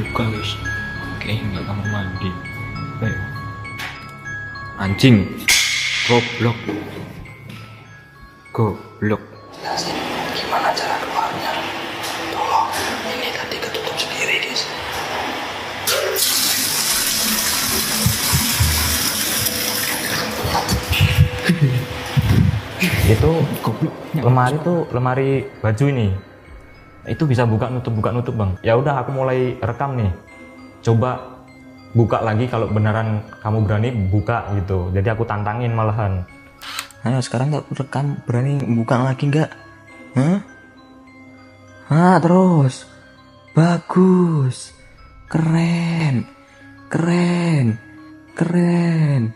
juga wis. Kayaknya nggak kamar mandi. Ayo. Anjing. Goblok. Goblok. Jelasin gimana cara keluarnya. Tolong, ini tadi ketutup sendiri, guys. Itu lemari tuh lemari baju ini. Itu bisa buka nutup bang. Ya udah aku mulai rekam nih. Coba buka lagi kalau beneran kamu berani buka gitu. Jadi aku tantangin malahan. Ayo sekarang aku rekam, berani buka lagi nggak? Hah? Ah terus, bagus, keren, keren, keren.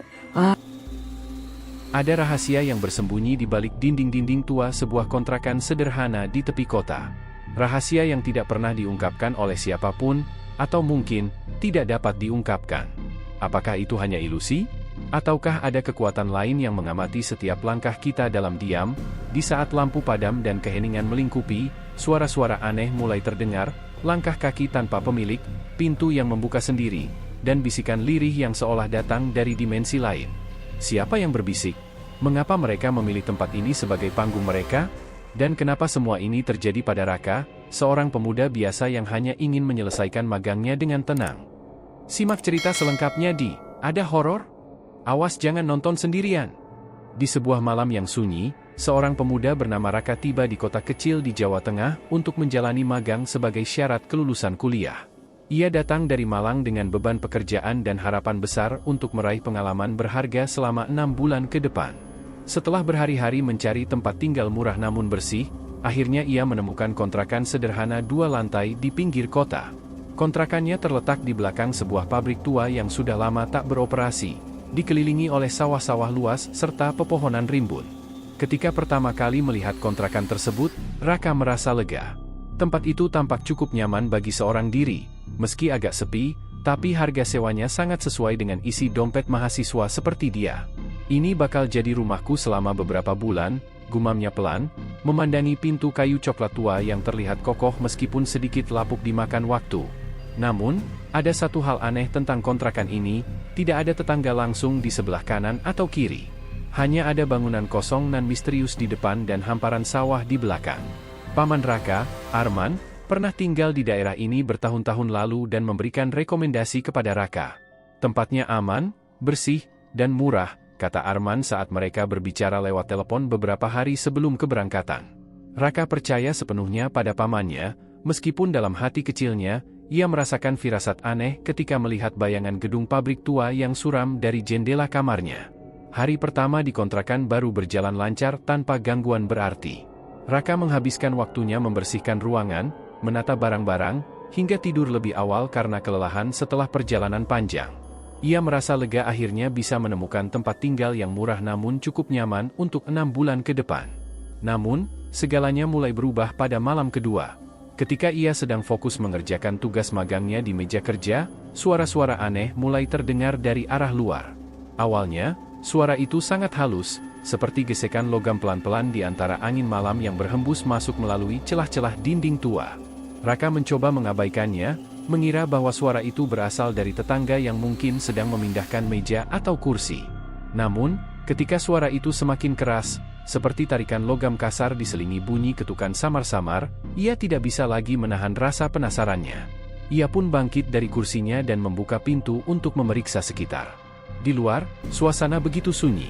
Ada rahasia yang bersembunyi di balik dinding-dinding tua sebuah kontrakan sederhana di tepi kota. Rahasia yang tidak pernah diungkapkan oleh siapapun, atau mungkin tidak dapat diungkapkan. Apakah itu hanya ilusi? Ataukah ada kekuatan lain yang mengamati setiap langkah kita dalam diam? Di saat lampu padam dan keheningan melingkupi, suara-suara aneh mulai terdengar, langkah kaki tanpa pemilik, pintu yang membuka sendiri, dan bisikan lirih yang seolah datang dari dimensi lain. Siapa yang berbisik? Mengapa mereka memilih tempat ini sebagai panggung mereka? Dan kenapa semua ini terjadi pada Raka, seorang pemuda biasa yang hanya ingin menyelesaikan magangnya dengan tenang? Simak cerita selengkapnya di Ada Horor? Awas jangan nonton sendirian. Di sebuah malam yang sunyi, seorang pemuda bernama Raka tiba di kota kecil di Jawa Tengah untuk menjalani magang sebagai syarat kelulusan kuliah. Ia datang dari Malang dengan beban pekerjaan dan harapan besar untuk meraih pengalaman berharga selama 6 bulan ke depan. Setelah berhari-hari mencari tempat tinggal murah namun bersih, akhirnya ia menemukan kontrakan sederhana 2 lantai di pinggir kota. Kontrakannya terletak di belakang sebuah pabrik tua yang sudah lama tak beroperasi, dikelilingi oleh sawah-sawah luas serta pepohonan rimbun. Ketika pertama kali melihat kontrakan tersebut, Raka merasa lega. Tempat itu tampak cukup nyaman bagi seorang diri, meski agak sepi, tapi harga sewanya sangat sesuai dengan isi dompet mahasiswa seperti dia. Ini bakal jadi rumahku selama beberapa bulan, gumamnya pelan, memandangi pintu kayu coklat tua yang terlihat kokoh meskipun sedikit lapuk dimakan waktu. Namun, ada satu hal aneh tentang kontrakan ini, tidak ada tetangga langsung di sebelah kanan atau kiri. Hanya ada bangunan kosong nan misterius di depan dan hamparan sawah di belakang. Paman Raka, Arman, pernah tinggal di daerah ini bertahun-tahun lalu dan memberikan rekomendasi kepada Raka. Tempatnya aman, bersih, dan murah, kata Arman saat mereka berbicara lewat telepon beberapa hari sebelum keberangkatan. Raka percaya sepenuhnya pada pamannya, meskipun dalam hati kecilnya, ia merasakan firasat aneh ketika melihat bayangan gedung pabrik tua yang suram dari jendela kamarnya. Hari pertama di kontrakan baru berjalan lancar tanpa gangguan berarti. Raka menghabiskan waktunya membersihkan ruangan, menata barang-barang, hingga tidur lebih awal karena kelelahan setelah perjalanan panjang. Ia merasa lega akhirnya bisa menemukan tempat tinggal yang murah namun cukup nyaman untuk 6 bulan ke depan. Namun, segalanya mulai berubah pada malam kedua. Ketika ia sedang fokus mengerjakan tugas magangnya di meja kerja, suara-suara aneh mulai terdengar dari arah luar. Awalnya, suara itu sangat halus, seperti gesekan logam pelan-pelan di antara angin malam yang berhembus masuk melalui celah-celah dinding tua. Raka mencoba mengabaikannya, mengira bahwa suara itu berasal dari tetangga yang mungkin sedang memindahkan meja atau kursi. Namun, ketika suara itu semakin keras, seperti tarikan logam kasar diselingi bunyi ketukan samar-samar, ia tidak bisa lagi menahan rasa penasarannya. Ia pun bangkit dari kursinya dan membuka pintu untuk memeriksa sekitar. Di luar, suasana begitu sunyi.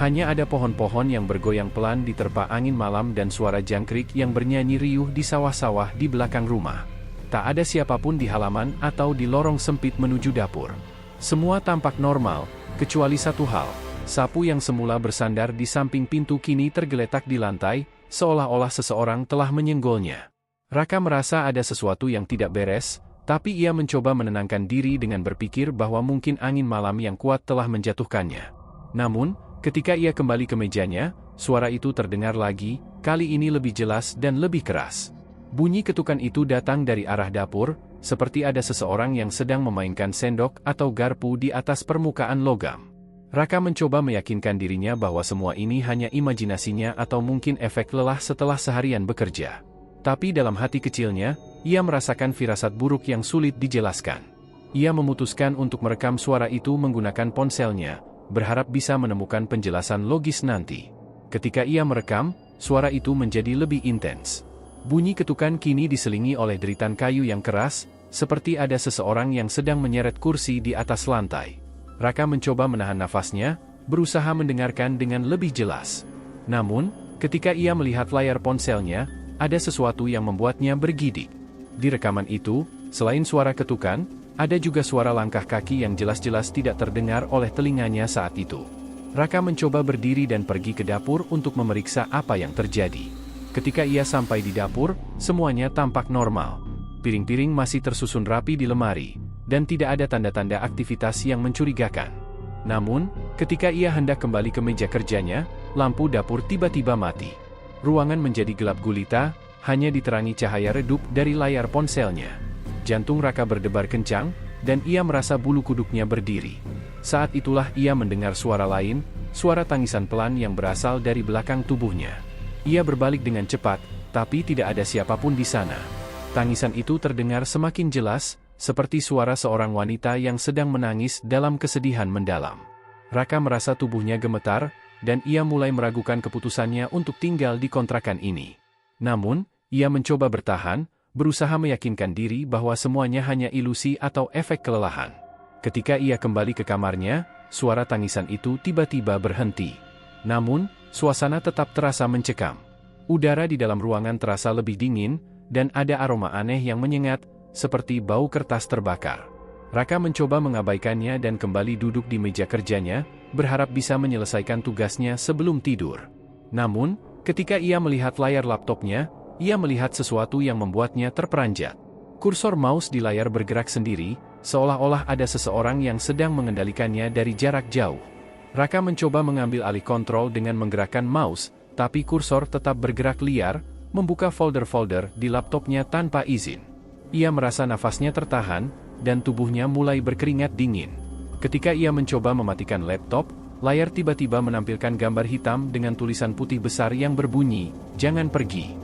Hanya ada pohon-pohon yang bergoyang pelan diterpa angin malam dan suara jangkrik yang bernyanyi riuh di sawah-sawah di belakang rumah. Tak ada siapapun di halaman atau di lorong sempit menuju dapur. Semua tampak normal, kecuali satu hal. Sapu yang semula bersandar di samping pintu kini tergeletak di lantai, seolah-olah seseorang telah menyenggolnya. Raka merasa ada sesuatu yang tidak beres, tapi ia mencoba menenangkan diri dengan berpikir bahwa mungkin angin malam yang kuat telah menjatuhkannya. Namun, ketika ia kembali ke mejanya, suara itu terdengar lagi, kali ini lebih jelas dan lebih keras. Bunyi ketukan itu datang dari arah dapur, seperti ada seseorang yang sedang memainkan sendok atau garpu di atas permukaan logam. Raka mencoba meyakinkan dirinya bahwa semua ini hanya imajinasinya atau mungkin efek lelah setelah seharian bekerja. Tapi dalam hati kecilnya, ia merasakan firasat buruk yang sulit dijelaskan. Ia memutuskan untuk merekam suara itu menggunakan ponselnya, berharap bisa menemukan penjelasan logis nanti. Ketika ia merekam, suara itu menjadi lebih intens. Bunyi ketukan kini diselingi oleh deritan kayu yang keras, seperti ada seseorang yang sedang menyeret kursi di atas lantai. Raka mencoba menahan nafasnya, berusaha mendengarkan dengan lebih jelas. Namun, ketika ia melihat layar ponselnya, ada sesuatu yang membuatnya bergidik. Di rekaman itu, selain suara ketukan, ada juga suara langkah kaki yang jelas-jelas tidak terdengar oleh telinganya saat itu. Raka mencoba berdiri dan pergi ke dapur untuk memeriksa apa yang terjadi. Ketika ia sampai di dapur, semuanya tampak normal. Piring-piring masih tersusun rapi di lemari, dan tidak ada tanda-tanda aktivitas yang mencurigakan. Namun, ketika ia hendak kembali ke meja kerjanya, lampu dapur tiba-tiba mati. Ruangan menjadi gelap gulita, hanya diterangi cahaya redup dari layar ponselnya. Jantung Raka berdebar kencang, dan ia merasa bulu kuduknya berdiri. Saat itulah ia mendengar suara lain, suara tangisan pelan yang berasal dari belakang tubuhnya. Ia berbalik dengan cepat, tapi tidak ada siapapun di sana. Tangisan itu terdengar semakin jelas, seperti suara seorang wanita yang sedang menangis dalam kesedihan mendalam. Raka merasa tubuhnya gemetar, dan ia mulai meragukan keputusannya untuk tinggal di kontrakan ini. Namun, ia mencoba bertahan, berusaha meyakinkan diri bahwa semuanya hanya ilusi atau efek kelelahan. Ketika ia kembali ke kamarnya, suara tangisan itu tiba-tiba berhenti. Namun, suasana tetap terasa mencekam. Udara di dalam ruangan terasa lebih dingin, dan ada aroma aneh yang menyengat, seperti bau kertas terbakar. Raka mencoba mengabaikannya dan kembali duduk di meja kerjanya, berharap bisa menyelesaikan tugasnya sebelum tidur. Namun, ketika ia melihat layar laptopnya, ia melihat sesuatu yang membuatnya terperanjat. Kursor mouse di layar bergerak sendiri, seolah-olah ada seseorang yang sedang mengendalikannya dari jarak jauh. Raka mencoba mengambil alih kontrol dengan menggerakkan mouse, tapi kursor tetap bergerak liar, membuka folder-folder di laptopnya tanpa izin. Ia merasa nafasnya tertahan, dan tubuhnya mulai berkeringat dingin. Ketika ia mencoba mematikan laptop, layar tiba-tiba menampilkan gambar hitam dengan tulisan putih besar yang berbunyi, "Jangan pergi."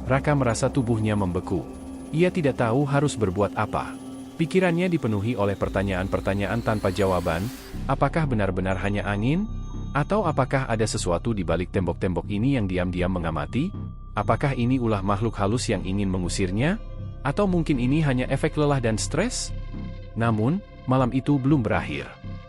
Raka merasa tubuhnya membeku. Ia tidak tahu harus berbuat apa. Pikirannya dipenuhi oleh pertanyaan-pertanyaan tanpa jawaban. Apakah benar-benar hanya angin? Atau apakah ada sesuatu di balik tembok-tembok ini yang diam-diam mengamati? Apakah ini ulah makhluk halus yang ingin mengusirnya? Atau mungkin ini hanya efek lelah dan stres? Namun, malam itu belum berakhir.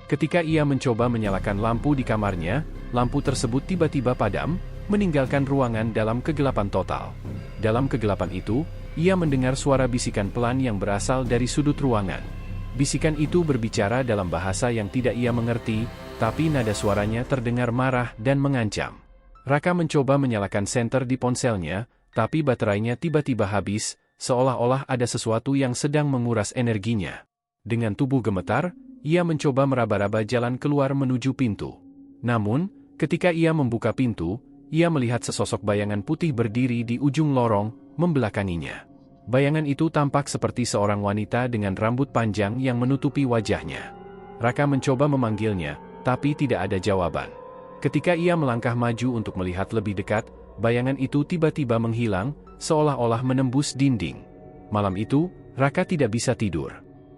Ketika ia mencoba menyalakan lampu di kamarnya, lampu tersebut tiba-tiba padam, meninggalkan ruangan dalam kegelapan total. Dalam kegelapan itu, ia mendengar suara bisikan pelan yang berasal dari sudut ruangan. Bisikan itu berbicara dalam bahasa yang tidak ia mengerti, tapi nada suaranya terdengar marah dan mengancam. Raka mencoba menyalakan senter di ponselnya, tapi baterainya tiba-tiba habis, seolah-olah ada sesuatu yang sedang menguras energinya. Dengan tubuh gemetar, ia mencoba meraba-raba jalan keluar menuju pintu. Namun, ketika ia membuka pintu, ia melihat sesosok bayangan putih berdiri di ujung lorong, membelakanginya. Bayangan itu tampak seperti seorang wanita dengan rambut panjang yang menutupi wajahnya. Raka mencoba memanggilnya, tapi tidak ada jawaban. Ketika ia melangkah maju untuk melihat lebih dekat, bayangan itu tiba-tiba menghilang, seolah-olah menembus dinding. Malam itu, Raka tidak bisa tidur.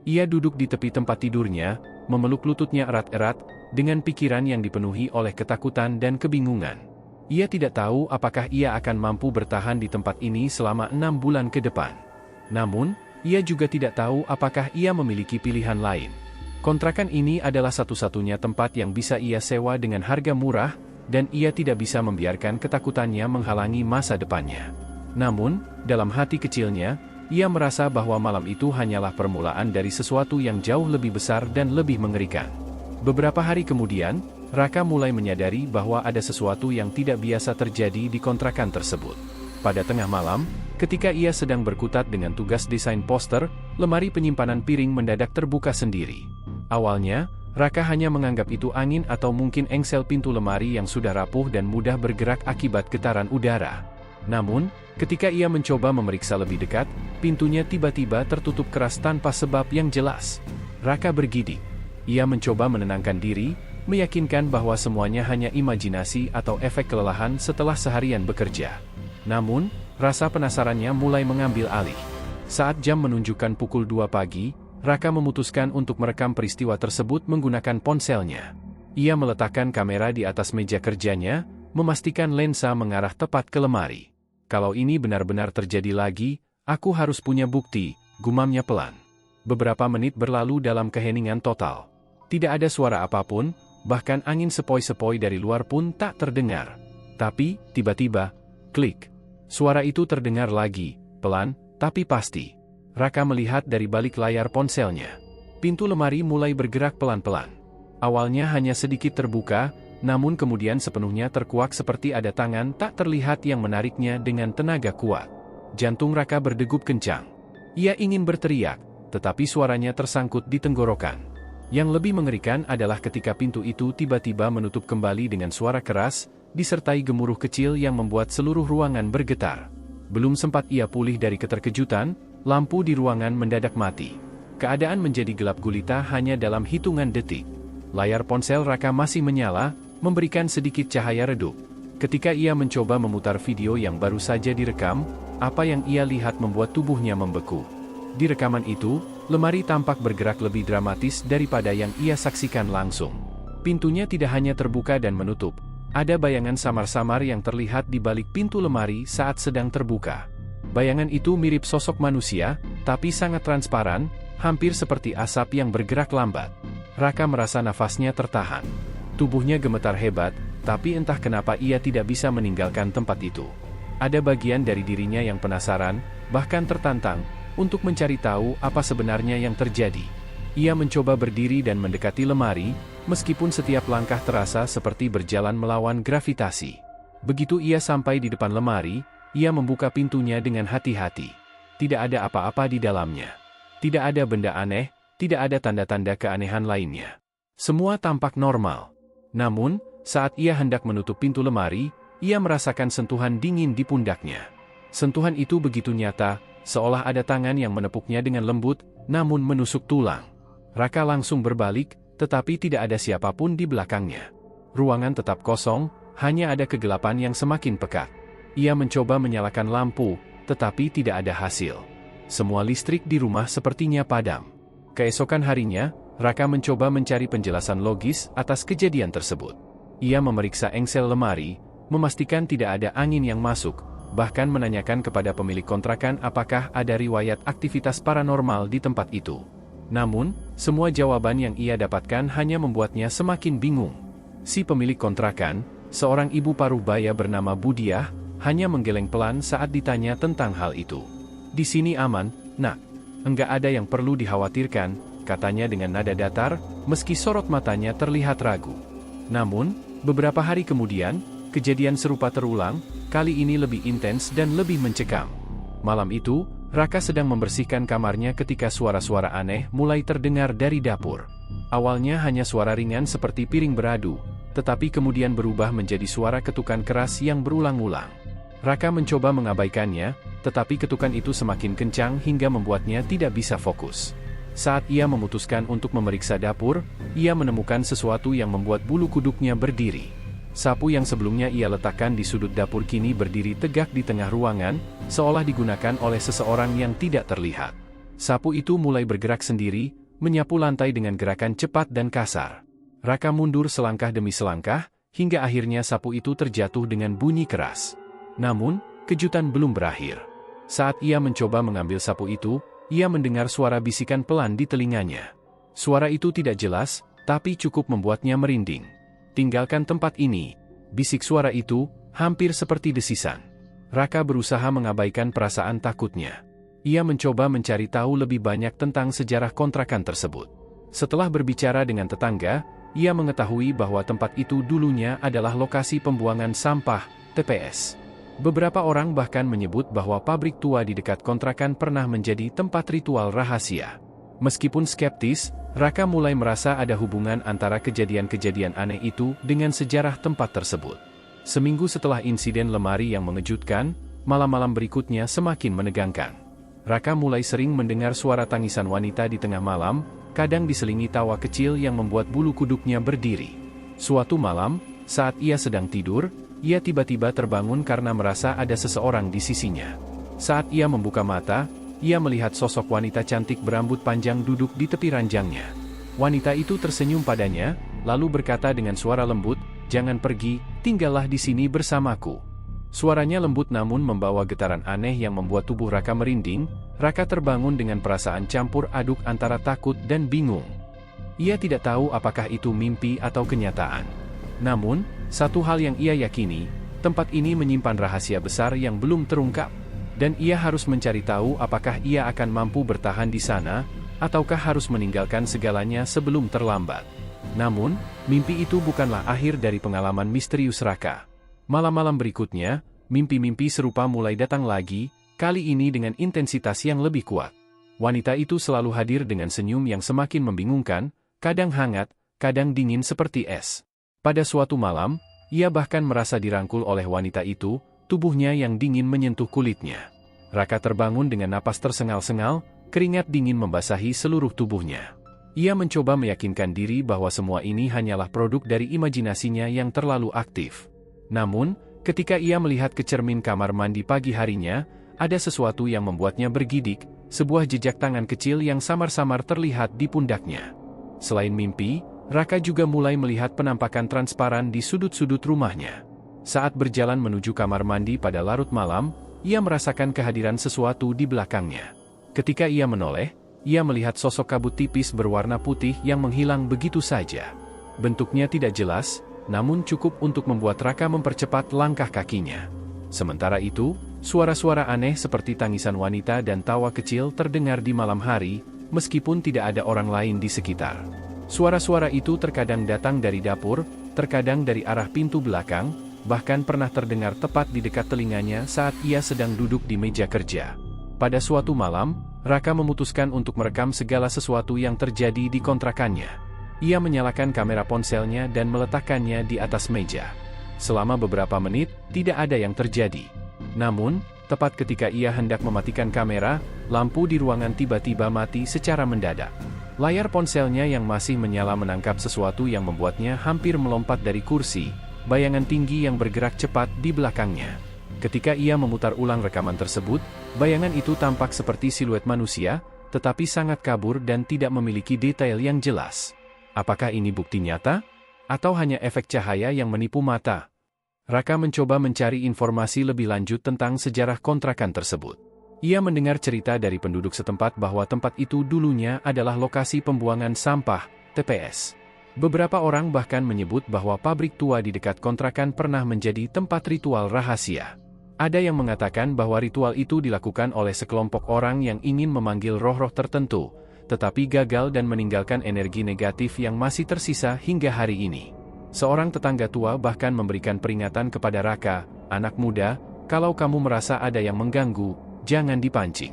Ia duduk di tepi tempat tidurnya, memeluk lututnya erat-erat, dengan pikiran yang dipenuhi oleh ketakutan dan kebingungan. Ia tidak tahu apakah ia akan mampu bertahan di tempat ini selama 6 bulan ke depan. Namun, ia juga tidak tahu apakah ia memiliki pilihan lain. Kontrakan ini adalah satu-satunya tempat yang bisa ia sewa dengan harga murah, dan ia tidak bisa membiarkan ketakutannya menghalangi masa depannya. Namun, dalam hati kecilnya, ia merasa bahwa malam itu hanyalah permulaan dari sesuatu yang jauh lebih besar dan lebih mengerikan. Beberapa hari kemudian, Raka mulai menyadari bahwa ada sesuatu yang tidak biasa terjadi di kontrakan tersebut. Pada tengah malam, ketika ia sedang berkutat dengan tugas desain poster, lemari penyimpanan piring mendadak terbuka sendiri. Awalnya, Raka hanya menganggap itu angin atau mungkin engsel pintu lemari yang sudah rapuh dan mudah bergerak akibat getaran udara. Namun, ketika ia mencoba memeriksa lebih dekat, pintunya tiba-tiba tertutup keras tanpa sebab yang jelas. Raka bergidik. Ia mencoba menenangkan diri, meyakinkan bahwa semuanya hanya imajinasi atau efek kelelahan setelah seharian bekerja. Namun, Rasa penasarannya mulai mengambil alih. Saat jam menunjukkan pukul 2 pagi, Raka memutuskan untuk merekam peristiwa tersebut menggunakan ponselnya. Ia meletakkan kamera di atas meja kerjanya, memastikan lensa mengarah tepat ke lemari. Kalau ini benar-benar terjadi lagi, aku harus punya bukti, gumamnya pelan. Beberapa menit berlalu dalam keheningan total. Tidak ada suara apapun, bahkan angin sepoi-sepoi dari luar pun tak terdengar. Tapi, tiba-tiba, klik. Suara itu terdengar lagi, pelan, tapi pasti. Raka melihat dari balik layar ponselnya. Pintu lemari mulai bergerak pelan-pelan. Awalnya hanya sedikit terbuka, namun kemudian sepenuhnya terkuak seperti ada tangan tak terlihat yang menariknya dengan tenaga kuat. Jantung Raka berdegup kencang. Ia ingin berteriak, tetapi suaranya tersangkut di tenggorokan. Yang lebih mengerikan adalah ketika pintu itu tiba-tiba menutup kembali dengan suara keras, disertai gemuruh kecil yang membuat seluruh ruangan bergetar. Belum sempat ia pulih dari keterkejutan, lampu di ruangan mendadak mati. Keadaan menjadi gelap gulita hanya dalam hitungan detik. Layar ponsel Raka masih menyala, memberikan sedikit cahaya redup. Ketika ia mencoba memutar video yang baru saja direkam, apa yang ia lihat membuat tubuhnya membeku. Di rekaman itu, lemari tampak bergerak lebih dramatis daripada yang ia saksikan langsung. Pintunya tidak hanya terbuka dan menutup, ada bayangan samar-samar yang terlihat di balik pintu lemari saat sedang terbuka. Bayangan itu mirip sosok manusia, tapi sangat transparan, hampir seperti asap yang bergerak lambat. Raka merasa nafasnya tertahan. Tubuhnya gemetar hebat, tapi entah kenapa ia tidak bisa meninggalkan tempat itu. Ada bagian dari dirinya yang penasaran, bahkan tertantang, untuk mencari tahu apa sebenarnya yang terjadi. Ia mencoba berdiri dan mendekati lemari, meskipun setiap langkah terasa seperti berjalan melawan gravitasi. Begitu ia sampai di depan lemari, ia membuka pintunya dengan hati-hati. Tidak ada apa-apa di dalamnya. Tidak ada benda aneh, tidak ada tanda-tanda keanehan lainnya. Semua tampak normal. Namun, saat ia hendak menutup pintu lemari, ia merasakan sentuhan dingin di pundaknya. Sentuhan itu begitu nyata, seolah ada tangan yang menepuknya dengan lembut, namun menusuk tulang. Raka langsung berbalik, tetapi tidak ada siapapun di belakangnya. Ruangan tetap kosong, hanya ada kegelapan yang semakin pekat. Ia mencoba menyalakan lampu, tetapi tidak ada hasil. Semua listrik di rumah sepertinya padam. Keesokan harinya, Raka mencoba mencari penjelasan logis atas kejadian tersebut. Ia memeriksa engsel lemari, memastikan tidak ada angin yang masuk, bahkan menanyakan kepada pemilik kontrakan apakah ada riwayat aktivitas paranormal di tempat itu. Namun, semua jawaban yang ia dapatkan hanya membuatnya semakin bingung. Si pemilik kontrakan, seorang ibu paruh baya bernama Budiah, hanya menggeleng pelan saat ditanya tentang hal itu. "Di sini aman, Nak. Enggak ada yang perlu dikhawatirkan," katanya dengan nada datar, meski sorot matanya terlihat ragu. Namun, beberapa hari kemudian, kejadian serupa terulang, kali ini lebih intens dan lebih mencekam. Malam itu, Raka sedang membersihkan kamarnya ketika suara-suara aneh mulai terdengar dari dapur. Awalnya hanya suara ringan seperti piring beradu, tetapi kemudian berubah menjadi suara ketukan keras yang berulang-ulang. Raka mencoba mengabaikannya, tetapi ketukan itu semakin kencang hingga membuatnya tidak bisa fokus. Saat ia memutuskan untuk memeriksa dapur, ia menemukan sesuatu yang membuat bulu kuduknya berdiri. Sapu yang sebelumnya ia letakkan di sudut dapur kini berdiri tegak di tengah ruangan, seolah digunakan oleh seseorang yang tidak terlihat. Sapu itu mulai bergerak sendiri, menyapu lantai dengan gerakan cepat dan kasar. Raka mundur selangkah demi selangkah, hingga akhirnya sapu itu terjatuh dengan bunyi keras. Namun, kejutan belum berakhir. Saat ia mencoba mengambil sapu itu, ia mendengar suara bisikan pelan di telinganya. Suara itu tidak jelas, tapi cukup membuatnya merinding. "Tinggalkan tempat ini," bisik suara itu, hampir seperti desisan. Raka berusaha mengabaikan perasaan takutnya. Ia mencoba mencari tahu lebih banyak tentang sejarah kontrakan tersebut. Setelah berbicara dengan tetangga, ia mengetahui bahwa tempat itu dulunya adalah lokasi pembuangan sampah, TPS. Beberapa orang bahkan menyebut bahwa pabrik tua di dekat kontrakan pernah menjadi tempat ritual rahasia. Meskipun skeptis, Raka mulai merasa ada hubungan antara kejadian-kejadian aneh itu dengan sejarah tempat tersebut. Seminggu setelah insiden lemari yang mengejutkan, malam-malam berikutnya semakin menegangkan. Raka mulai sering mendengar suara tangisan wanita di tengah malam, kadang diselingi tawa kecil yang membuat bulu kuduknya berdiri. Suatu malam, saat ia sedang tidur, ia tiba-tiba terbangun karena merasa ada seseorang di sisinya. Saat ia membuka mata, ia melihat sosok wanita cantik berambut panjang duduk di tepi ranjangnya. Wanita itu tersenyum padanya, lalu berkata dengan suara lembut, "Jangan pergi, tinggallah di sini bersamaku." Suaranya lembut namun membawa getaran aneh yang membuat tubuh Raka merinding. Raka terbangun dengan perasaan campur aduk antara takut dan bingung. Ia tidak tahu apakah itu mimpi atau kenyataan. Namun, satu hal yang ia yakini, tempat ini menyimpan rahasia besar yang belum terungkap. Dan ia harus mencari tahu apakah ia akan mampu bertahan di sana, ataukah harus meninggalkan segalanya sebelum terlambat. Namun, mimpi itu bukanlah akhir dari pengalaman misterius Raka. Malam-malam berikutnya, mimpi-mimpi serupa mulai datang lagi, kali ini dengan intensitas yang lebih kuat. Wanita itu selalu hadir dengan senyum yang semakin membingungkan, kadang hangat, kadang dingin seperti es. Pada suatu malam, ia bahkan merasa dirangkul oleh wanita itu, tubuhnya yang dingin menyentuh kulitnya. Raka terbangun dengan napas tersengal-sengal, keringat dingin membasahi seluruh tubuhnya. Ia mencoba meyakinkan diri bahwa semua ini hanyalah produk dari imajinasinya yang terlalu aktif. Namun, ketika ia melihat ke cermin kamar mandi pagi harinya, ada sesuatu yang membuatnya bergidik, sebuah jejak tangan kecil yang samar-samar terlihat di pundaknya. Selain mimpi, Raka juga mulai melihat penampakan transparan di sudut-sudut rumahnya. Saat berjalan menuju kamar mandi pada larut malam, ia merasakan kehadiran sesuatu di belakangnya. Ketika ia menoleh, ia melihat sosok kabut tipis berwarna putih yang menghilang begitu saja. Bentuknya tidak jelas, namun cukup untuk membuat Raka mempercepat langkah kakinya. Sementara itu, suara-suara aneh seperti tangisan wanita dan tawa kecil terdengar di malam hari, meskipun tidak ada orang lain di sekitar. Suara-suara itu terkadang datang dari dapur, terkadang dari arah pintu belakang, bahkan pernah terdengar tepat di dekat telinganya saat ia sedang duduk di meja kerja. Pada suatu malam, Raka memutuskan untuk merekam segala sesuatu yang terjadi di kontrakannya. Ia menyalakan kamera ponselnya dan meletakkannya di atas meja. Selama beberapa menit, tidak ada yang terjadi. Namun, tepat ketika ia hendak mematikan kamera, lampu di ruangan tiba-tiba mati secara mendadak. Layar ponselnya yang masih menyala menangkap sesuatu yang membuatnya hampir melompat dari kursi, bayangan tinggi yang bergerak cepat di belakangnya. Ketika ia memutar ulang rekaman tersebut, bayangan itu tampak seperti siluet manusia, tetapi sangat kabur dan tidak memiliki detail yang jelas. Apakah ini bukti nyata? Atau hanya efek cahaya yang menipu mata? Raka mencoba mencari informasi lebih lanjut tentang sejarah kontrakan tersebut. Ia mendengar cerita dari penduduk setempat bahwa tempat itu dulunya adalah lokasi pembuangan sampah, TPS. Beberapa orang bahkan menyebut bahwa pabrik tua di dekat kontrakan pernah menjadi tempat ritual rahasia. Ada yang mengatakan bahwa ritual itu dilakukan oleh sekelompok orang yang ingin memanggil roh-roh tertentu, tetapi gagal dan meninggalkan energi negatif yang masih tersisa hingga hari ini. Seorang tetangga tua bahkan memberikan peringatan kepada Raka, "Anak muda, kalau kamu merasa ada yang mengganggu, jangan dipancing.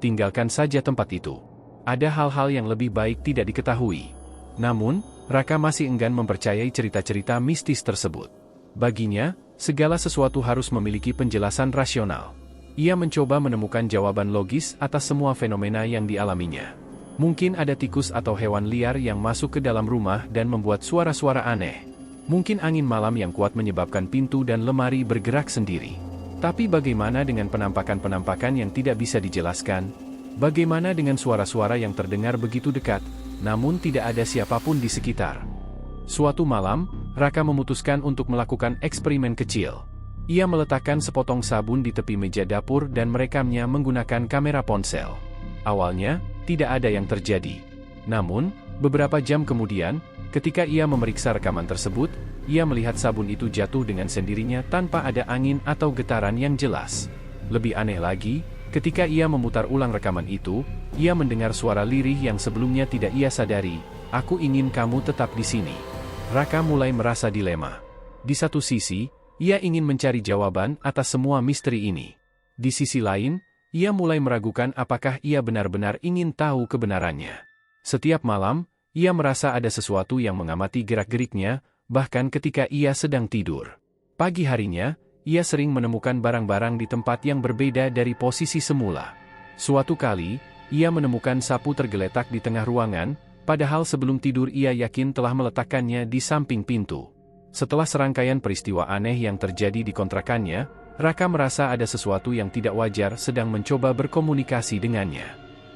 Tinggalkan saja tempat itu. Ada hal-hal yang lebih baik tidak diketahui." Namun, Raka masih enggan mempercayai cerita-cerita mistis tersebut. Baginya, segala sesuatu harus memiliki penjelasan rasional. Ia mencoba menemukan jawaban logis atas semua fenomena yang dialaminya. Mungkin ada tikus atau hewan liar yang masuk ke dalam rumah dan membuat suara-suara aneh. Mungkin angin malam yang kuat menyebabkan pintu dan lemari bergerak sendiri. Tapi bagaimana dengan penampakan-penampakan yang tidak bisa dijelaskan? Bagaimana dengan suara-suara yang terdengar begitu dekat, namun tidak ada siapapun di sekitar? Suatu malam, Raka memutuskan untuk melakukan eksperimen kecil. Ia meletakkan sepotong sabun di tepi meja dapur dan merekamnya menggunakan kamera ponsel. Awalnya, tidak ada yang terjadi. Namun, beberapa jam kemudian, ketika ia memeriksa rekaman tersebut, ia melihat sabun itu jatuh dengan sendirinya tanpa ada angin atau getaran yang jelas. Lebih aneh lagi, ketika ia memutar ulang rekaman itu, ia mendengar suara lirih yang sebelumnya tidak ia sadari, "Aku ingin kamu tetap di sini." Raka mulai merasa dilema. Di satu sisi, ia ingin mencari jawaban atas semua misteri ini. Di sisi lain, ia mulai meragukan apakah ia benar-benar ingin tahu kebenarannya. Setiap malam, ia merasa ada sesuatu yang mengamati gerak-geriknya, bahkan ketika ia sedang tidur. Pagi harinya, ia sering menemukan barang-barang di tempat yang berbeda dari posisi semula. Suatu kali, ia menemukan sapu tergeletak di tengah ruangan, padahal sebelum tidur ia yakin telah meletakkannya di samping pintu. Setelah serangkaian peristiwa aneh yang terjadi di kontrakannya, Raka merasa ada sesuatu yang tidak wajar sedang mencoba berkomunikasi dengannya.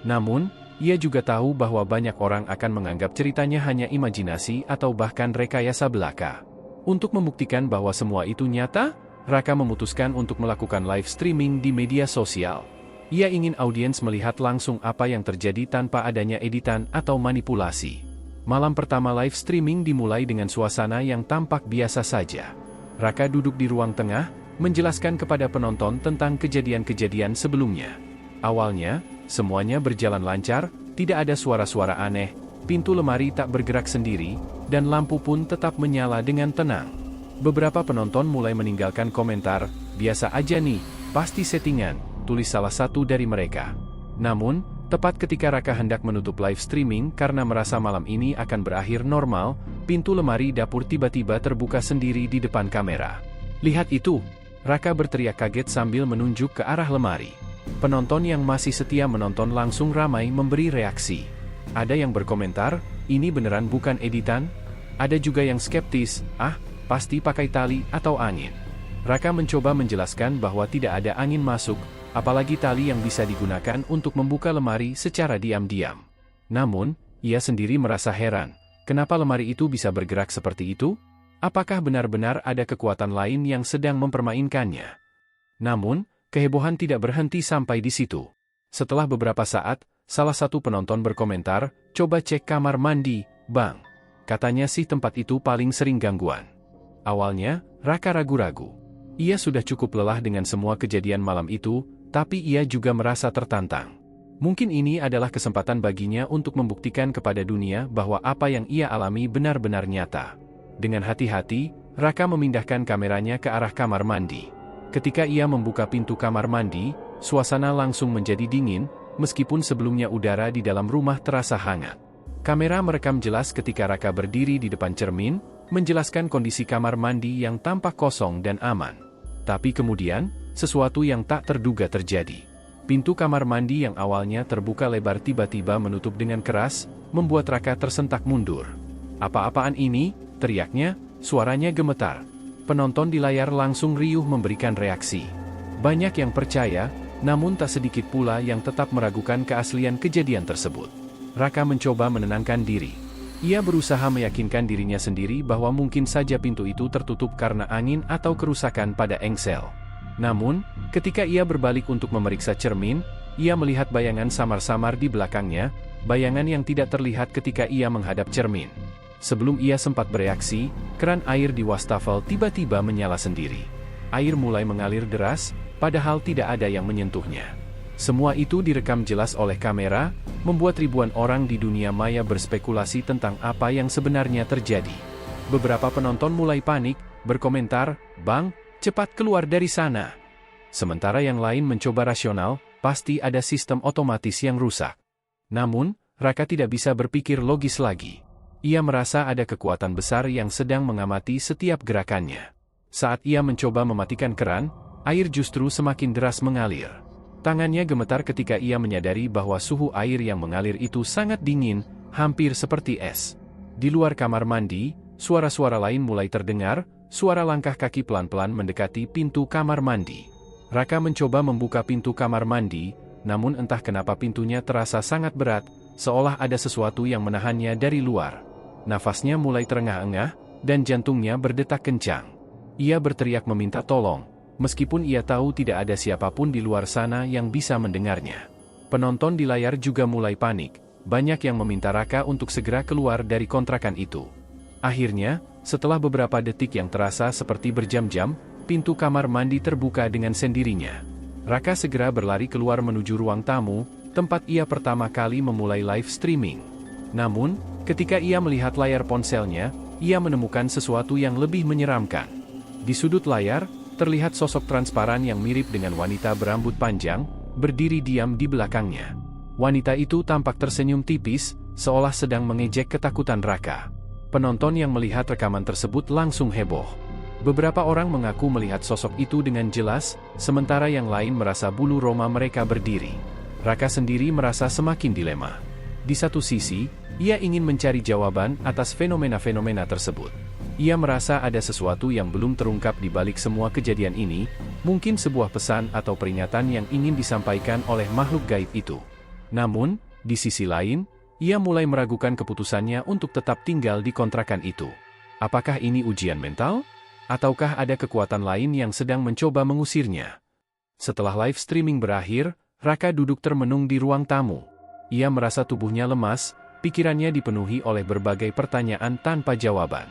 Namun, ia juga tahu bahwa banyak orang akan menganggap ceritanya hanya imajinasi atau bahkan rekayasa belaka. Untuk membuktikan bahwa semua itu nyata, Raka memutuskan untuk melakukan live streaming di media sosial. Ia ingin audiens melihat langsung apa yang terjadi tanpa adanya editan atau manipulasi. Malam pertama live streaming dimulai dengan suasana yang tampak biasa saja. Raka duduk di ruang tengah, menjelaskan kepada penonton tentang kejadian-kejadian sebelumnya. Awalnya, semuanya berjalan lancar, tidak ada suara-suara aneh, pintu lemari tak bergerak sendiri, dan lampu pun tetap menyala dengan tenang. Beberapa penonton mulai meninggalkan komentar, "Biasa aja nih, pasti settingan," tulis salah satu dari mereka. Namun, tepat ketika Raka hendak menutup live streaming karena merasa malam ini akan berakhir normal, pintu lemari dapur tiba-tiba terbuka sendiri di depan kamera. "Lihat itu!" Raka berteriak kaget sambil menunjuk ke arah lemari. Penonton yang masih setia menonton langsung ramai memberi reaksi. Ada yang berkomentar, "Ini beneran bukan editan?" Ada juga yang skeptis, "Ah, pasti pakai tali atau angin." Raka mencoba menjelaskan bahwa tidak ada angin masuk, apalagi tali yang bisa digunakan untuk membuka lemari secara diam-diam. Namun, ia sendiri merasa heran, kenapa lemari itu bisa bergerak seperti itu? Apakah benar-benar ada kekuatan lain yang sedang mempermainkannya? Namun, kehebohan tidak berhenti sampai di situ. Setelah beberapa saat, salah satu penonton berkomentar, "Coba cek kamar mandi, Bang. Katanya sih tempat itu paling sering gangguan." Awalnya, Raka ragu-ragu. Ia sudah cukup lelah dengan semua kejadian malam itu, tapi ia juga merasa tertantang. Mungkin ini adalah kesempatan baginya untuk membuktikan kepada dunia bahwa apa yang ia alami benar-benar nyata. Dengan hati-hati, Raka memindahkan kameranya ke arah kamar mandi. Ketika ia membuka pintu kamar mandi, suasana langsung menjadi dingin, meskipun sebelumnya udara di dalam rumah terasa hangat. Kamera merekam jelas ketika Raka berdiri di depan cermin, menjelaskan kondisi kamar mandi yang tampak kosong dan aman. Tapi kemudian, sesuatu yang tak terduga terjadi. Pintu kamar mandi yang awalnya terbuka lebar tiba-tiba menutup dengan keras, membuat Raka tersentak mundur. "Apa-apaan ini?" teriaknya, suaranya gemetar. Penonton di layar langsung riuh memberikan reaksi. Banyak yang percaya, namun tak sedikit pula yang tetap meragukan keaslian kejadian tersebut. Raka mencoba menenangkan diri. Ia berusaha meyakinkan dirinya sendiri bahwa mungkin saja pintu itu tertutup karena angin atau kerusakan pada engsel. Namun, ketika ia berbalik untuk memeriksa cermin, ia melihat bayangan samar-samar di belakangnya, bayangan yang tidak terlihat ketika ia menghadap cermin. Sebelum ia sempat bereaksi, keran air di wastafel tiba-tiba menyala sendiri. Air mulai mengalir deras, padahal tidak ada yang menyentuhnya. Semua itu direkam jelas oleh kamera, membuat ribuan orang di dunia maya berspekulasi tentang apa yang sebenarnya terjadi. Beberapa penonton mulai panik, berkomentar, "Bang, cepat keluar dari sana." Sementara yang lain mencoba rasional, pasti ada sistem otomatis yang rusak. Namun, Raka tidak bisa berpikir logis lagi. Ia merasa ada kekuatan besar yang sedang mengamati setiap gerakannya. Saat ia mencoba mematikan keran, air justru semakin deras mengalir. Tangannya gemetar ketika ia menyadari bahwa suhu air yang mengalir itu sangat dingin, hampir seperti es. Di luar kamar mandi, suara-suara lain mulai terdengar, suara langkah kaki pelan-pelan mendekati pintu kamar mandi. Raka mencoba membuka pintu kamar mandi, namun entah kenapa pintunya terasa sangat berat, seolah ada sesuatu yang menahannya dari luar. Nafasnya mulai terengah-engah, dan jantungnya berdetak kencang. Ia berteriak meminta tolong, meskipun ia tahu tidak ada siapapun di luar sana yang bisa mendengarnya. Penonton di layar juga mulai panik, banyak yang meminta Raka untuk segera keluar dari kontrakan itu. Akhirnya, setelah beberapa detik yang terasa seperti berjam-jam, pintu kamar mandi terbuka dengan sendirinya. Raka segera berlari keluar menuju ruang tamu, tempat ia pertama kali memulai live streaming. Namun, ketika ia melihat layar ponselnya, ia menemukan sesuatu yang lebih menyeramkan. Di sudut layar, terlihat sosok transparan yang mirip dengan wanita berambut panjang, berdiri diam di belakangnya. Wanita itu tampak tersenyum tipis, seolah sedang mengejek ketakutan Raka. Penonton yang melihat rekaman tersebut langsung heboh. Beberapa orang mengaku melihat sosok itu dengan jelas, sementara yang lain merasa bulu roma mereka berdiri. Raka sendiri merasa semakin dilema. Di satu sisi, ia ingin mencari jawaban atas fenomena-fenomena tersebut. Ia merasa ada sesuatu yang belum terungkap di balik semua kejadian ini, mungkin sebuah pesan atau peringatan yang ingin disampaikan oleh makhluk gaib itu. Namun, di sisi lain, ia mulai meragukan keputusannya untuk tetap tinggal di kontrakan itu. Apakah ini ujian mental? Ataukah ada kekuatan lain yang sedang mencoba mengusirnya? Setelah live streaming berakhir, Raka duduk termenung di ruang tamu. Ia merasa tubuhnya lemas, pikirannya dipenuhi oleh berbagai pertanyaan tanpa jawaban.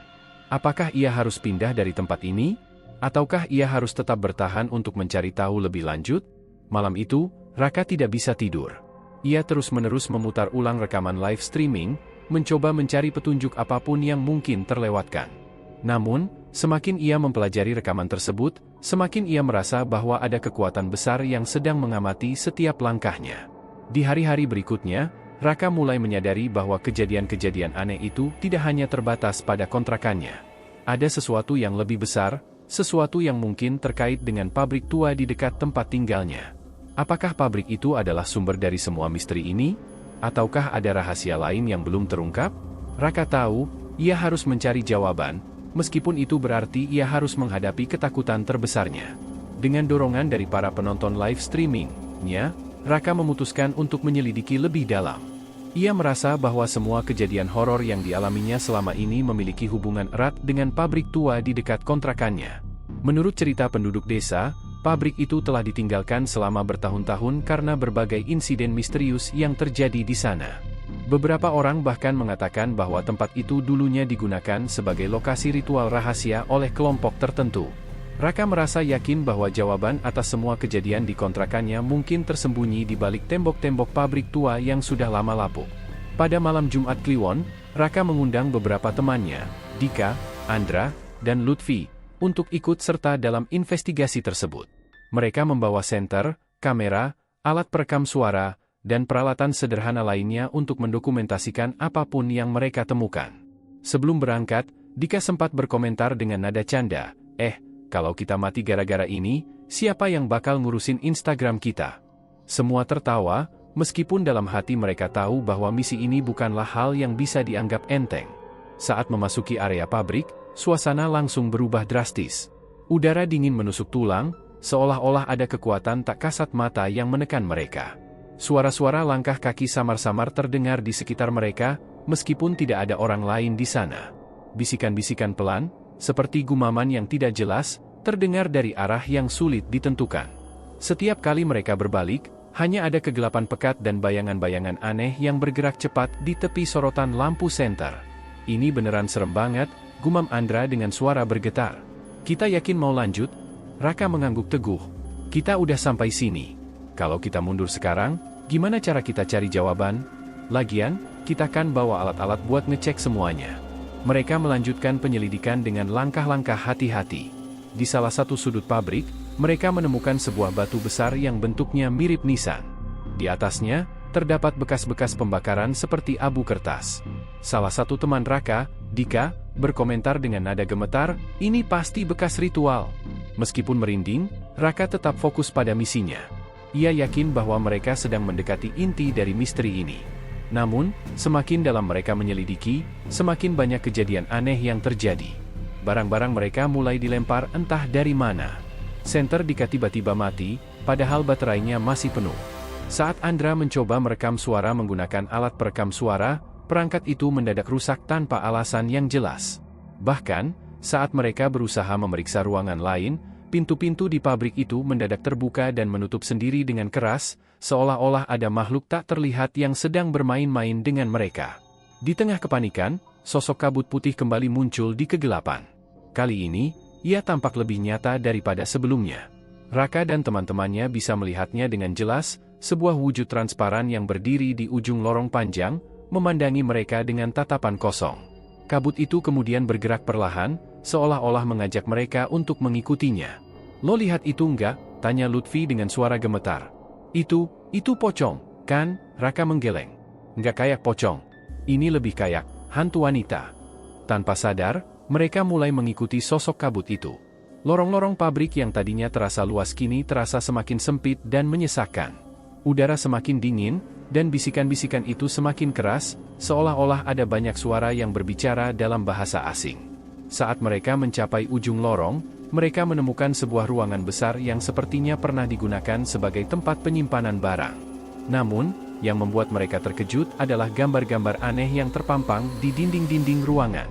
Apakah ia harus pindah dari tempat ini? Ataukah ia harus tetap bertahan untuk mencari tahu lebih lanjut? Malam itu, Raka tidak bisa tidur. Ia terus-menerus memutar ulang rekaman live streaming, mencoba mencari petunjuk apapun yang mungkin terlewatkan. Namun, semakin ia mempelajari rekaman tersebut, semakin ia merasa bahwa ada kekuatan besar yang sedang mengamati setiap langkahnya. Di hari-hari berikutnya, Raka mulai menyadari bahwa kejadian-kejadian aneh itu tidak hanya terbatas pada kontrakannya. Ada sesuatu yang lebih besar, sesuatu yang mungkin terkait dengan pabrik tua di dekat tempat tinggalnya. Apakah pabrik itu adalah sumber dari semua misteri ini? Ataukah ada rahasia lain yang belum terungkap? Raka tahu, ia harus mencari jawaban, meskipun itu berarti ia harus menghadapi ketakutan terbesarnya. Dengan dorongan dari para penonton live streaming-nya, Raka memutuskan untuk menyelidiki lebih dalam. Ia merasa bahwa semua kejadian horor yang dialaminya selama ini memiliki hubungan erat dengan pabrik tua di dekat kontrakannya. Menurut cerita penduduk desa, pabrik itu telah ditinggalkan selama bertahun-tahun karena berbagai insiden misterius yang terjadi di sana. Beberapa orang bahkan mengatakan bahwa tempat itu dulunya digunakan sebagai lokasi ritual rahasia oleh kelompok tertentu. Raka merasa yakin bahwa jawaban atas semua kejadian di kontrakannya mungkin tersembunyi di balik tembok-tembok pabrik tua yang sudah lama lapuk. Pada malam Jumat Kliwon, Raka mengundang beberapa temannya, Dika, Andra, dan Lutfi, untuk ikut serta dalam investigasi tersebut. Mereka membawa senter, kamera, alat perekam suara, dan peralatan sederhana lainnya untuk mendokumentasikan apapun yang mereka temukan. Sebelum berangkat, Dika sempat berkomentar dengan nada canda, kalau kita mati gara-gara ini, siapa yang bakal ngurusin Instagram kita? Semua tertawa, meskipun dalam hati mereka tahu bahwa misi ini bukanlah hal yang bisa dianggap enteng. Saat memasuki area pabrik, suasana langsung berubah drastis. Udara dingin menusuk tulang, seolah-olah ada kekuatan tak kasat mata yang menekan mereka. Suara-suara langkah kaki samar-samar terdengar di sekitar mereka, meskipun tidak ada orang lain di sana. Bisikan-bisikan pelan, seperti gumaman yang tidak jelas, terdengar dari arah yang sulit ditentukan. Setiap kali mereka berbalik, hanya ada kegelapan pekat dan bayangan-bayangan aneh yang bergerak cepat di tepi sorotan lampu senter. Ini beneran serem banget, gumam Andra dengan suara bergetar. Kita yakin mau lanjut? Raka mengangguk teguh. Kita udah sampai sini. Kalau kita mundur sekarang, gimana cara kita cari jawaban? Lagian, kita kan bawa alat-alat buat ngecek semuanya. Mereka melanjutkan penyelidikan dengan langkah-langkah hati-hati. Di salah satu sudut pabrik, mereka menemukan sebuah batu besar yang bentuknya mirip nisan. Di atasnya, terdapat bekas-bekas pembakaran seperti abu kertas. Salah satu teman Raka, Dika, berkomentar dengan nada gemetar, ini pasti bekas ritual. Meskipun merinding, Raka tetap fokus pada misinya. Ia yakin bahwa mereka sedang mendekati inti dari misteri ini. Namun, semakin dalam mereka menyelidiki, semakin banyak kejadian aneh yang terjadi. Barang-barang mereka mulai dilempar entah dari mana. Senter Dika tiba-tiba mati, padahal baterainya masih penuh. Saat Andra mencoba merekam suara menggunakan alat perekam suara, perangkat itu mendadak rusak tanpa alasan yang jelas. Bahkan, saat mereka berusaha memeriksa ruangan lain, pintu-pintu di pabrik itu mendadak terbuka dan menutup sendiri dengan keras, seolah-olah ada makhluk tak terlihat yang sedang bermain-main dengan mereka. Di tengah kepanikan, sosok kabut putih kembali muncul di kegelapan. Kali ini, ia tampak lebih nyata daripada sebelumnya. Raka dan teman-temannya bisa melihatnya dengan jelas, sebuah wujud transparan yang berdiri di ujung lorong panjang, memandangi mereka dengan tatapan kosong. Kabut itu kemudian bergerak perlahan, seolah-olah mengajak mereka untuk mengikutinya. Lo lihat itu enggak? Tanya Lutfi dengan suara gemetar. Itu pocong, kan? Raka menggeleng. Enggak kayak pocong. Ini lebih kayak hantu wanita. Tanpa sadar, mereka mulai mengikuti sosok kabut itu. Lorong-lorong pabrik yang tadinya terasa luas kini terasa semakin sempit dan menyesakkan. Udara semakin dingin, dan bisikan-bisikan itu semakin keras, seolah-olah ada banyak suara yang berbicara dalam bahasa asing. Saat mereka mencapai ujung lorong, mereka menemukan sebuah ruangan besar yang sepertinya pernah digunakan sebagai tempat penyimpanan barang. Namun, yang membuat mereka terkejut adalah gambar-gambar aneh yang terpampang di dinding-dinding ruangan.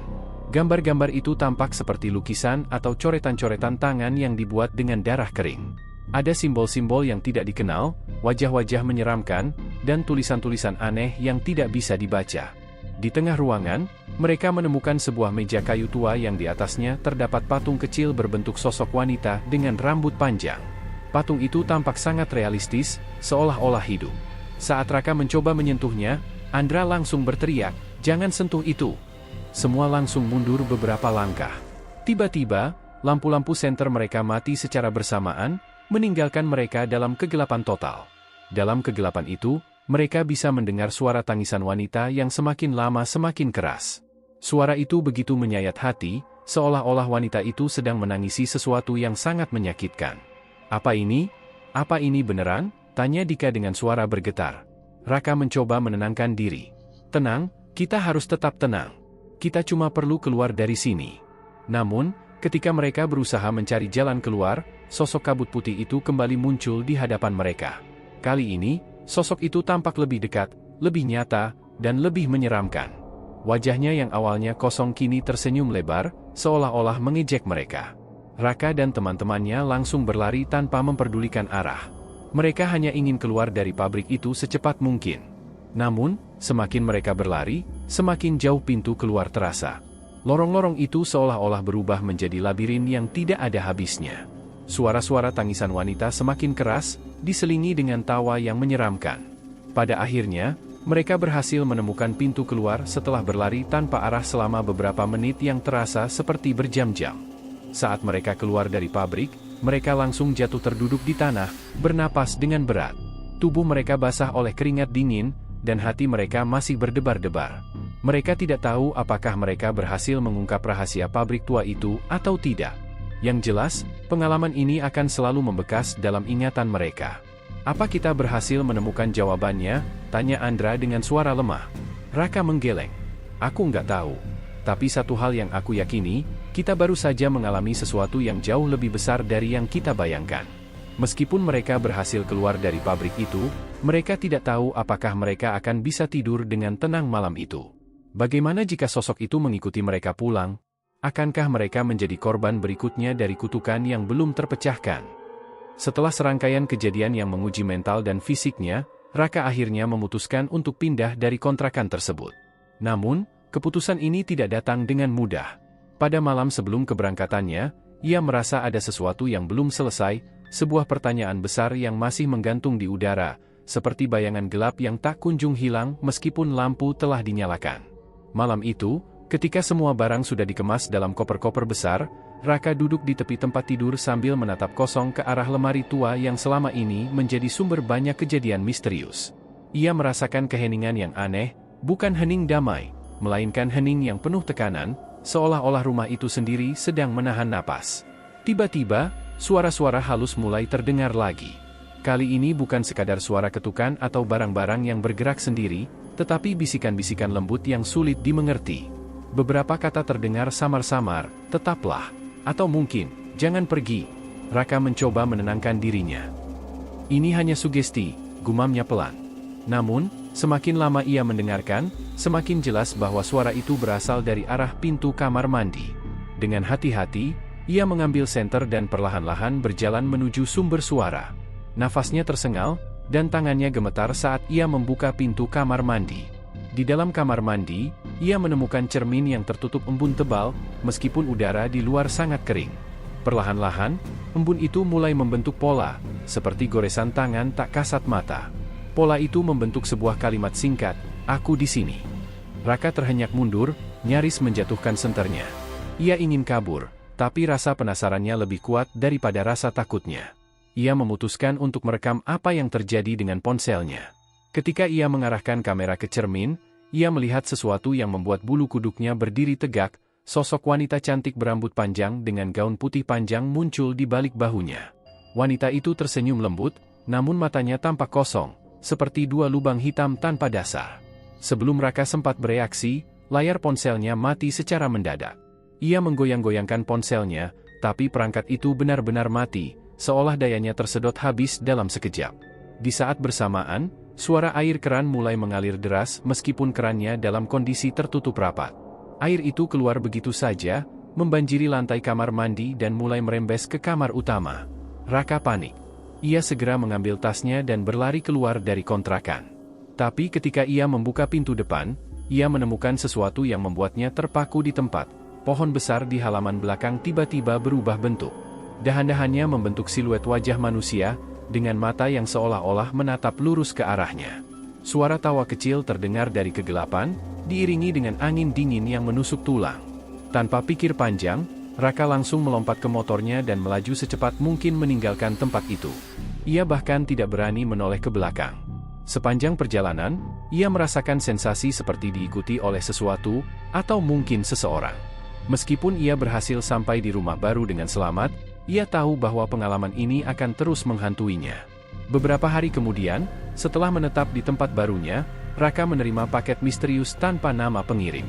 Gambar-gambar itu tampak seperti lukisan atau coretan-coretan tangan yang dibuat dengan darah kering. Ada simbol-simbol yang tidak dikenal, wajah-wajah menyeramkan, dan tulisan-tulisan aneh yang tidak bisa dibaca. Di tengah ruangan, mereka menemukan sebuah meja kayu tua yang di atasnya terdapat patung kecil berbentuk sosok wanita dengan rambut panjang. Patung itu tampak sangat realistis, seolah-olah hidup. Saat Raka mencoba menyentuhnya, Andra langsung berteriak, "Jangan sentuh itu!" Semua langsung mundur beberapa langkah. Tiba-tiba, lampu-lampu senter mereka mati secara bersamaan, meninggalkan mereka dalam kegelapan total. Dalam kegelapan itu, mereka bisa mendengar suara tangisan wanita yang semakin lama semakin keras. Suara itu begitu menyayat hati, seolah-olah wanita itu sedang menangisi sesuatu yang sangat menyakitkan. "Apa ini? Apa ini beneran?" tanya Dika dengan suara bergetar. Raka mencoba menenangkan diri. "Tenang, kita harus tetap tenang. Kita cuma perlu keluar dari sini." Namun, ketika mereka berusaha mencari jalan keluar, sosok kabut putih itu kembali muncul di hadapan mereka. Kali ini, sosok itu tampak lebih dekat, lebih nyata, dan lebih menyeramkan. Wajahnya yang awalnya kosong kini tersenyum lebar, seolah-olah mengejek mereka. Raka dan teman-temannya langsung berlari tanpa memperdulikan arah. Mereka hanya ingin keluar dari pabrik itu secepat mungkin. Namun, semakin mereka berlari, semakin jauh pintu keluar terasa. Lorong-lorong itu seolah-olah berubah menjadi labirin yang tidak ada habisnya. Suara-suara tangisan wanita semakin keras, diselingi dengan tawa yang menyeramkan. Pada akhirnya, mereka berhasil menemukan pintu keluar setelah berlari tanpa arah selama beberapa menit yang terasa seperti berjam-jam. Saat mereka keluar dari pabrik, mereka langsung jatuh terduduk di tanah, bernapas dengan berat. Tubuh mereka basah oleh keringat dingin, dan hati mereka masih berdebar-debar. Mereka tidak tahu apakah mereka berhasil mengungkap rahasia pabrik tua itu atau tidak. Yang jelas, pengalaman ini akan selalu membekas dalam ingatan mereka. "Apa kita berhasil menemukan jawabannya?" tanya Andra dengan suara lemah. Raka menggeleng. "Aku nggak tahu. Tapi satu hal yang aku yakini, kita baru saja mengalami sesuatu yang jauh lebih besar dari yang kita bayangkan." Meskipun mereka berhasil keluar dari pabrik itu, mereka tidak tahu apakah mereka akan bisa tidur dengan tenang malam itu. Bagaimana jika sosok itu mengikuti mereka pulang? Akankah mereka menjadi korban berikutnya dari kutukan yang belum terpecahkan? Setelah serangkaian kejadian yang menguji mental dan fisiknya, Raka akhirnya memutuskan untuk pindah dari kontrakan tersebut. Namun, keputusan ini tidak datang dengan mudah. Pada malam sebelum keberangkatannya, ia merasa ada sesuatu yang belum selesai, sebuah pertanyaan besar yang masih menggantung di udara, seperti bayangan gelap yang tak kunjung hilang meskipun lampu telah dinyalakan. Malam itu, ketika semua barang sudah dikemas dalam koper-koper besar, Raka duduk di tepi tempat tidur sambil menatap kosong ke arah lemari tua yang selama ini menjadi sumber banyak kejadian misterius. Ia merasakan keheningan yang aneh, bukan hening damai, melainkan hening yang penuh tekanan, seolah-olah rumah itu sendiri sedang menahan napas. Tiba-tiba, suara-suara halus mulai terdengar lagi. Kali ini bukan sekadar suara ketukan atau barang-barang yang bergerak sendiri, tetapi bisikan-bisikan lembut yang sulit dimengerti. Beberapa kata terdengar samar-samar, "Tetaplah," atau mungkin, "Jangan pergi." Raka mencoba menenangkan dirinya. "Ini hanya sugesti," gumamnya pelan. Namun, semakin lama ia mendengarkan, semakin jelas bahwa suara itu berasal dari arah pintu kamar mandi. Dengan hati-hati, ia mengambil senter dan perlahan-lahan berjalan menuju sumber suara. Nafasnya tersengal, dan tangannya gemetar saat ia membuka pintu kamar mandi. Di dalam kamar mandi, ia menemukan cermin yang tertutup embun tebal, meskipun udara di luar sangat kering. Perlahan-lahan, embun itu mulai membentuk pola, seperti goresan tangan tak kasat mata. Pola itu membentuk sebuah kalimat singkat, "Aku di sini." Raka terhenyak mundur, nyaris menjatuhkan senternya. Ia ingin kabur, tapi rasa penasarannya lebih kuat daripada rasa takutnya. Ia memutuskan untuk merekam apa yang terjadi dengan ponselnya. Ketika ia mengarahkan kamera ke cermin, ia melihat sesuatu yang membuat bulu kuduknya berdiri tegak. Sosok wanita cantik berambut panjang dengan gaun putih panjang muncul di balik bahunya. Wanita itu tersenyum lembut, namun matanya tampak kosong, seperti dua lubang hitam tanpa dasar. Sebelum Raka sempat bereaksi, layar ponselnya mati secara mendadak. Ia menggoyang-goyangkan ponselnya, tapi perangkat itu benar-benar mati, seolah dayanya tersedot habis dalam sekejap. Di saat bersamaan, suara air keran mulai mengalir deras meskipun kerannya dalam kondisi tertutup rapat. Air itu keluar begitu saja, membanjiri lantai kamar mandi dan mulai merembes ke kamar utama. Raka panik. Ia segera mengambil tasnya dan berlari keluar dari kontrakan. Tapi ketika ia membuka pintu depan, ia menemukan sesuatu yang membuatnya terpaku di tempat. Pohon besar di halaman belakang tiba-tiba berubah bentuk. Dahan-dahannya membentuk siluet wajah manusia, dengan mata yang seolah-olah menatap lurus ke arahnya. Suara tawa kecil terdengar dari kegelapan, diiringi dengan angin dingin yang menusuk tulang. Tanpa pikir panjang, Raka langsung melompat ke motornya dan melaju secepat mungkin meninggalkan tempat itu. Ia bahkan tidak berani menoleh ke belakang. Sepanjang perjalanan, ia merasakan sensasi seperti diikuti oleh sesuatu, atau mungkin seseorang. Meskipun ia berhasil sampai di rumah baru dengan selamat, ia tahu bahwa pengalaman ini akan terus menghantuinya. Beberapa hari kemudian, setelah menetap di tempat barunya, Raka menerima paket misterius tanpa nama pengirim.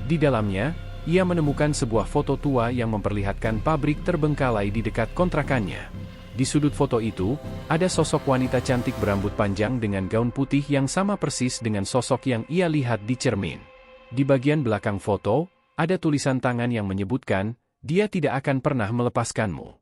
Di dalamnya, ia menemukan sebuah foto tua yang memperlihatkan pabrik terbengkalai di dekat kontrakannya. Di sudut foto itu, ada sosok wanita cantik berambut panjang dengan gaun putih yang sama persis dengan sosok yang ia lihat di cermin. Di bagian belakang foto, ada tulisan tangan yang menyebutkan, "Dia tidak akan pernah melepaskanmu."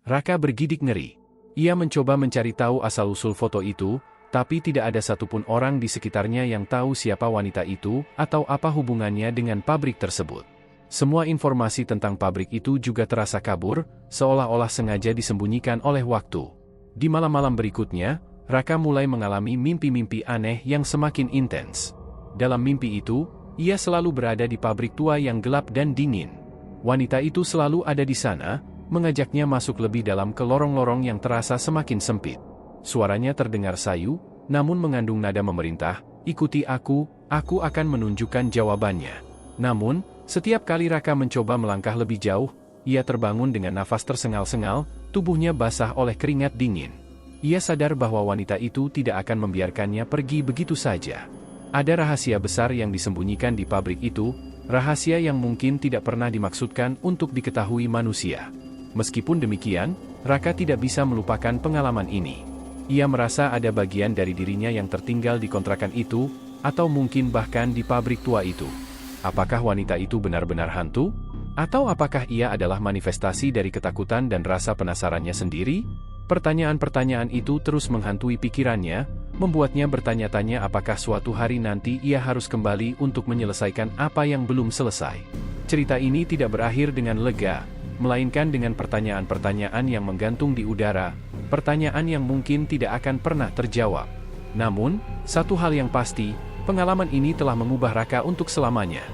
Raka bergidik ngeri. Ia mencoba mencari tahu asal-usul foto itu, tapi tidak ada satupun orang di sekitarnya yang tahu siapa wanita itu atau apa hubungannya dengan pabrik tersebut. Semua informasi tentang pabrik itu juga terasa kabur, seolah-olah sengaja disembunyikan oleh waktu. Di malam-malam berikutnya, Raka mulai mengalami mimpi-mimpi aneh yang semakin intens. Dalam mimpi itu, ia selalu berada di pabrik tua yang gelap dan dingin. Wanita itu selalu ada di sana, mengajaknya masuk lebih dalam ke lorong-lorong yang terasa semakin sempit. Suaranya terdengar sayu, namun mengandung nada memerintah, "Ikuti aku akan menunjukkan jawabannya." Namun, setiap kali Raka mencoba melangkah lebih jauh, ia terbangun dengan nafas tersengal-sengal, tubuhnya basah oleh keringat dingin. Ia sadar bahwa wanita itu tidak akan membiarkannya pergi begitu saja. Ada rahasia besar yang disembunyikan di pabrik itu, rahasia yang mungkin tidak pernah dimaksudkan untuk diketahui manusia. Meskipun demikian, Raka tidak bisa melupakan pengalaman ini. Ia merasa ada bagian dari dirinya yang tertinggal di kontrakan itu, atau mungkin bahkan di pabrik tua itu. Apakah wanita itu benar-benar hantu? Atau apakah ia adalah manifestasi dari ketakutan dan rasa penasarannya sendiri? Pertanyaan-pertanyaan itu terus menghantui pikirannya, membuatnya bertanya-tanya apakah suatu hari nanti ia harus kembali untuk menyelesaikan apa yang belum selesai. Cerita ini tidak berakhir dengan lega, melainkan dengan pertanyaan-pertanyaan yang menggantung di udara, pertanyaan yang mungkin tidak akan pernah terjawab. Namun, satu hal yang pasti, pengalaman ini telah mengubah Raka untuk selamanya.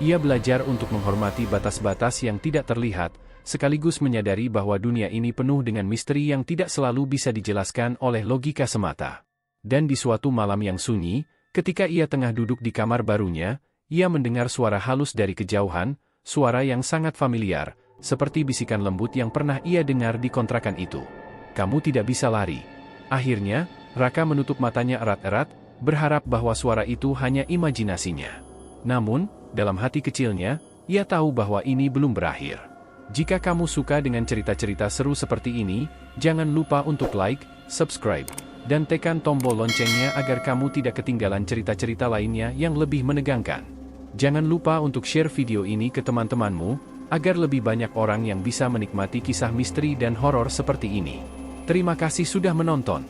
Ia belajar untuk menghormati batas-batas yang tidak terlihat, sekaligus menyadari bahwa dunia ini penuh dengan misteri yang tidak selalu bisa dijelaskan oleh logika semata. Dan di suatu malam yang sunyi, ketika ia tengah duduk di kamar barunya, ia mendengar suara halus dari kejauhan, suara yang sangat familiar, seperti bisikan lembut yang pernah ia dengar di kontrakan itu. "Kamu tidak bisa lari." Akhirnya, Raka menutup matanya erat-erat, berharap bahwa suara itu hanya imajinasinya. Namun, dalam hati kecilnya, ia tahu bahwa ini belum berakhir. Jika kamu suka dengan cerita-cerita seru seperti ini, jangan lupa untuk like, subscribe, dan tekan tombol loncengnya agar kamu tidak ketinggalan cerita-cerita lainnya yang lebih menegangkan. Jangan lupa untuk share video ini ke teman-temanmu, agar lebih banyak orang yang bisa menikmati kisah misteri dan horor seperti ini. Terima kasih sudah menonton.